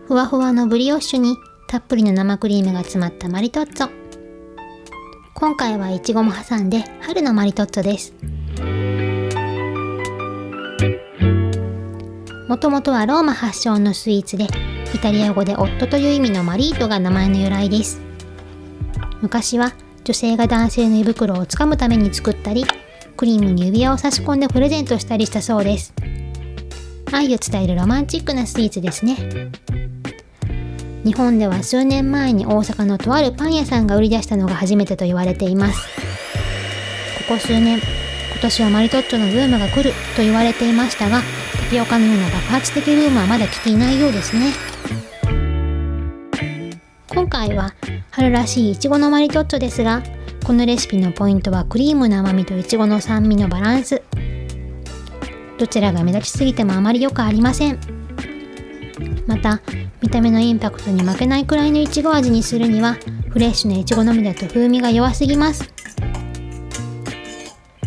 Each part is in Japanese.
ふわふわのブリオッシュにたっぷりの生クリームが詰まったマリトッツォ。今回はいちごも挟んで春のマリトッツォです。もともとはローマ発祥のスイーツで、イタリア語で夫という意味のマリートが名前の由来です。昔は女性が男性の胃袋をつかむために作ったり、クリームに指輪を差し込んでプレゼントしたりしたそうです。愛を伝えるロマンチックなスイーツですね。日本では数年前に大阪のとあるパン屋さんが売り出したのが初めてと言われています。ここ数年、今年はマリトッツォのブームが来ると言われていましたが、タピオカのような爆発的ブームはまだ来ていないようですね。今回は春らしいいちごのマリトッツォですが、このレシピのポイントはクリームの甘みといちごの酸味のバランス。どちらが目立ちすぎてもあまり良くありません。また、見た目のインパクトに負けないくらいのいちご味にするには、フレッシュないちごのみだと風味が弱すぎます。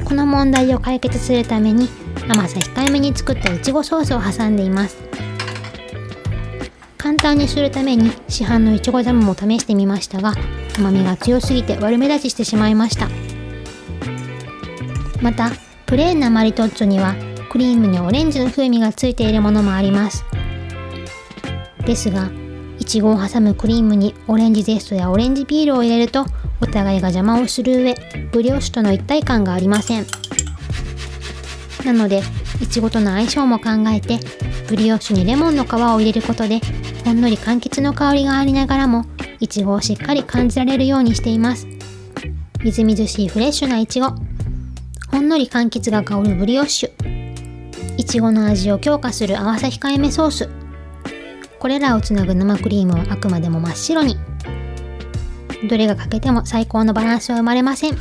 この問題を解決するために、甘さ控えめに作ったいちごソースを挟んでいます。簡単にするために市販のいちごジャムも試してみましたが、甘みが強すぎて悪目立ちしてしまいました。また、プレーンなマリトッツォにはクリームにオレンジの風味がついているものもあります。ですが、いちごを挟むクリームにオレンジゼストやオレンジピールを入れると、お互いが邪魔をする上、ブリオッシュとの一体感がありません。なので、いちごとの相性も考えて、ブリオッシュにレモンの皮を入れることで、ほんのり柑橘の香りがありながらも、いちごをしっかり感じられるようにしています。みずみずしいフレッシュないちご、ほんのり柑橘が香るブリオッシュ、いちごの味を強化する甘さ控えめソース、これらをつなぐ生クリームはあくまでも真っ白に。どれが欠けても最高のバランスは生まれません。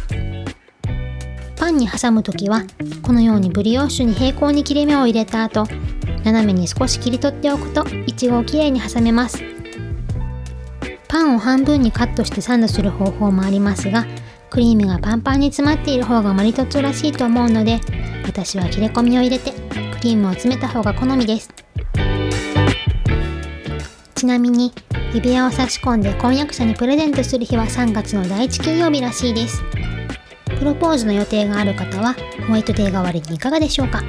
パンに挟むときは、このようにブリオッシュに平行に切れ目を入れた後、斜めに少し切り取っておくといちごをきれいに挟めます。パンを半分にカットしてサンドする方法もありますが、クリームがパンパンに詰まっている方がマリトッツォらしいと思うので、私は切れ込みを入れてクリームを詰めた方が好みです。ちなみに、指輪を差し込んで婚約者にプレゼントする日は3月の第1金曜日らしいです。プロポーズの予定がある方はホワイトデー代わりにいかがでしょうか。